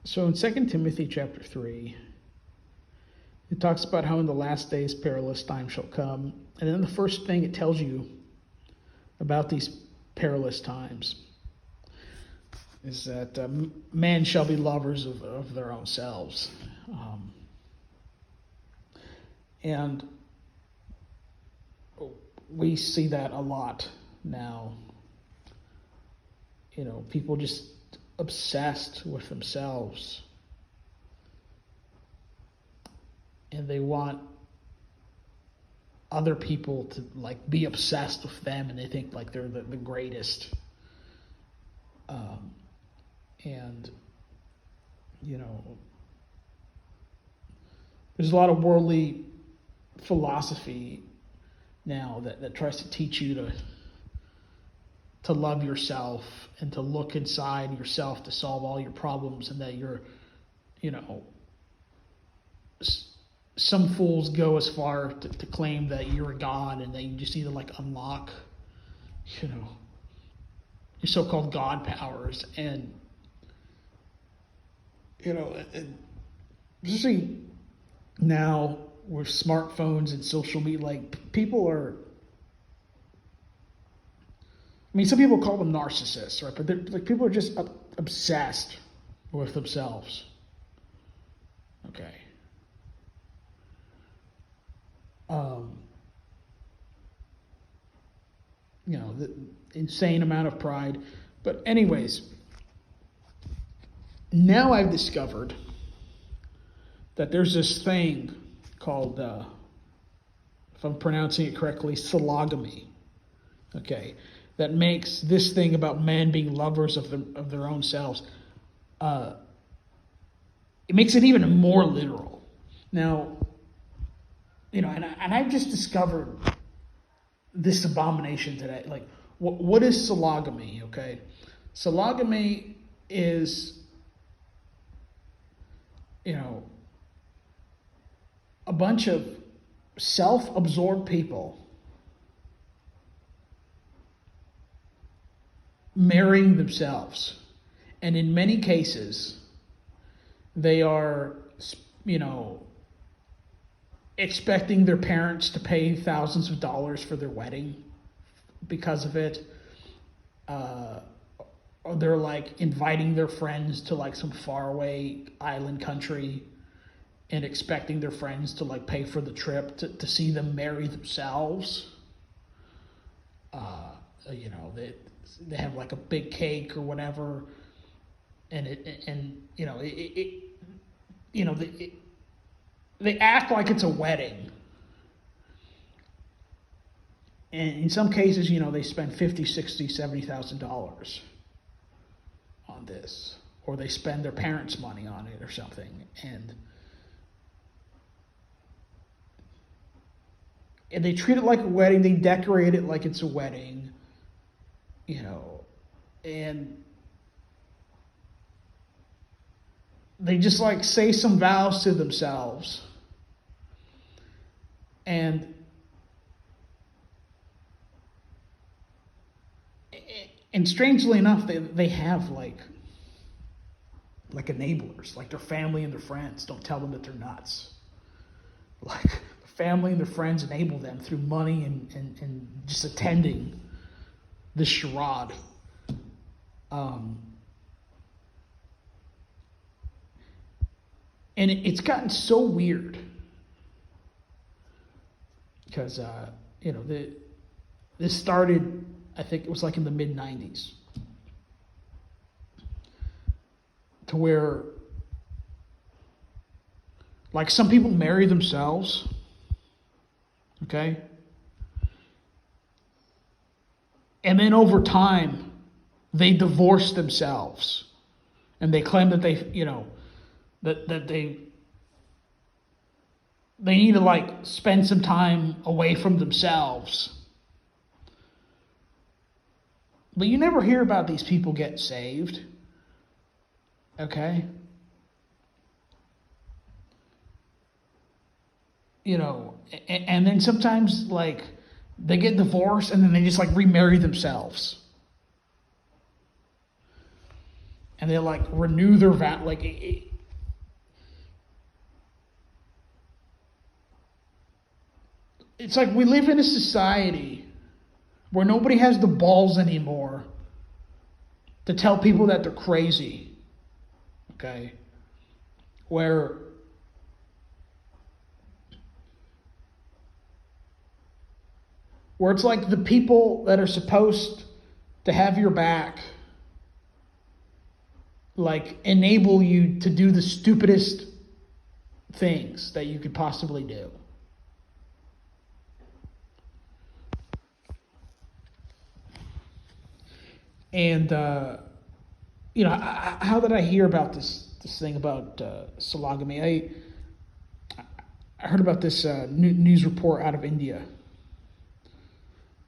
So in 2 Timothy chapter 3, it talks about how in the last days perilous times shall come. And then the first thing it tells you about these perilous times is that men shall be lovers of their own selves. And we see that a lot now. People just obsessed with themselves. And they want other people to be obsessed with them, and they think they're the greatest. And there's a lot of worldly philosophy now that tries to teach you to love yourself and to look inside yourself to solve all your problems, and that you're, some fools go as far to claim that you're a god and that you just need to unlock, your so-called God powers. And, especially now with smartphones and social media, people are, some people call them narcissists, right? But people are just obsessed with themselves. Okay. The insane amount of pride. But anyways, now I've discovered that there's this thing called, if I'm pronouncing it correctly, Sologamy. Okay. That makes this thing about men being lovers of their own selves, it makes it even more literal. Now, and I've just discovered this abomination today. What is sologamy? Okay, sologamy is, a bunch of self-absorbed people marrying themselves. And in many cases, they are, expecting their parents to pay thousands of dollars for their wedding because of it. Or they're inviting their friends to some faraway island country and expecting their friends to pay for the trip to see them marry themselves. They have a big cake or whatever, and they act like it's a wedding. And in some cases, they spend $50,000, $60,000, $70,000 on this, or they spend their parents' money on it or something, and they treat it like a wedding. They decorate it like it's a wedding. And they just say some vows to themselves. And strangely enough, they have enablers, their family and their friends don't tell them that they're nuts. The family and their friends enable them through money and just attending this charade. And it's gotten so weird because, this started, I think it was in the mid-90s, to where some people marry themselves, okay? And then over time, they divorce themselves, and they claim that they, that they need to spend some time away from themselves. But you never hear about these people getting saved, okay? And then sometimes they get divorced and then they just remarry themselves. and they like renew their vow. Like it's like we live in a society where nobody has the balls anymore to tell people that they're crazy. Okay? Where it's like the people that are supposed to have your back like enable you to do the stupidest things that you could possibly do. And how did I hear about this thing about sologamy? I heard about this news report out of India,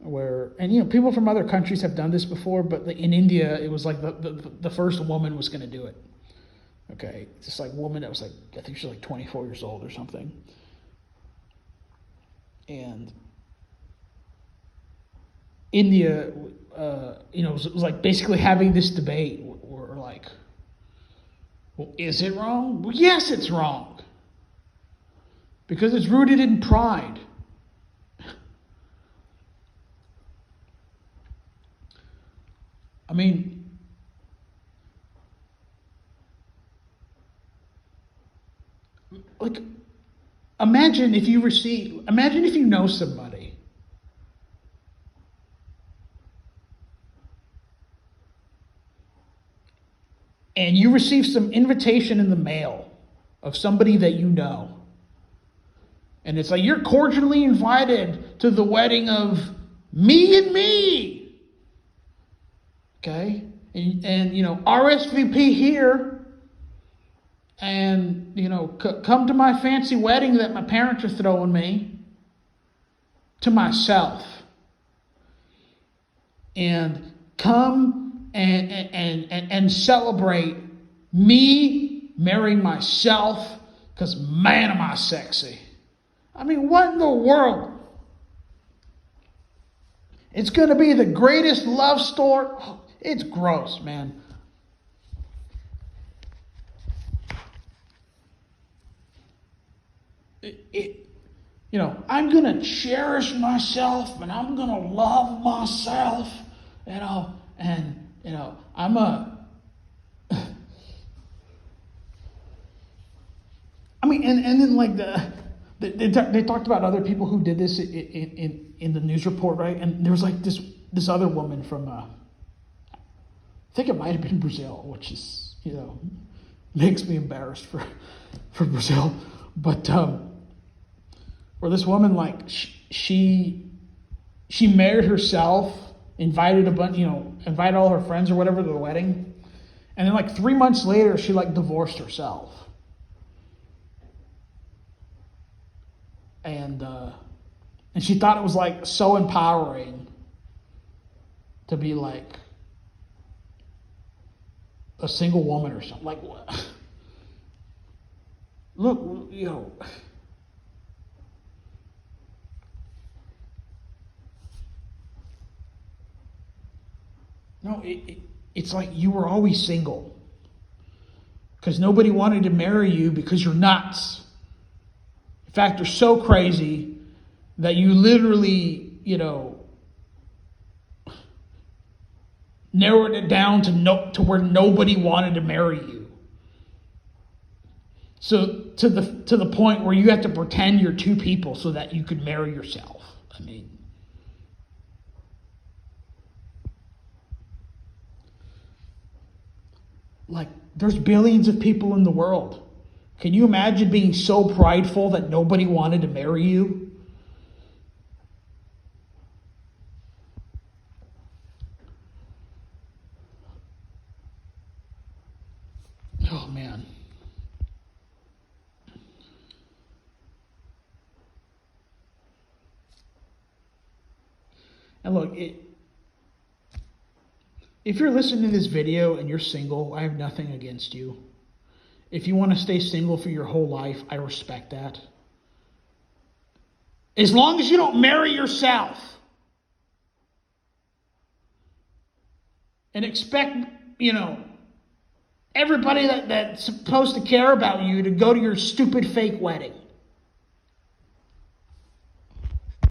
where, and people from other countries have done this before, but in India it was like the first woman was going to do it. Okay, this like woman that was like, I think she was like 24 years old or something, and India, was like basically having this debate where like, well, is it wrong? Well, yes, it's wrong, because it's rooted in pride. I mean, like, imagine if you know somebody and you receive some invitation in the mail of somebody that you know. And it's like, you're cordially invited to the wedding of me and me. Okay? And RSVP here. And, come to my fancy wedding that my parents are throwing me. To myself. And come and celebrate me marrying myself, because man am I sexy. I mean, what in the world? It's going to be the greatest love story. Oh, it's gross, man. I'm going to cherish myself and I'm going to love myself, and I'm and then like they talked about other people who did this in the news report, right? And there was like this other woman from I think it might have been Brazil, which is makes me embarrassed for Brazil, but where this woman like she married herself, invited invited all her friends or whatever to the wedding, and then like 3 months later she like divorced herself. And she thought it was like so empowering to be like a single woman or something. Like, what? Look, no, it's like you were always single because nobody wanted to marry you because you're nuts. In fact, you're so crazy that you literally, narrowed it down to where nobody wanted to marry you. So to the point where you have to pretend you're two people so that you could marry yourself. I mean, like, there's billions of people in the world. Can you imagine being so prideful that nobody wanted to marry you? Oh, man. And look, if you're listening to this video and you're single, I have nothing against you. If you want to stay single for your whole life, I respect that. As long as you don't marry yourself and expect, everybody that's supposed to care about you to go to your stupid fake wedding.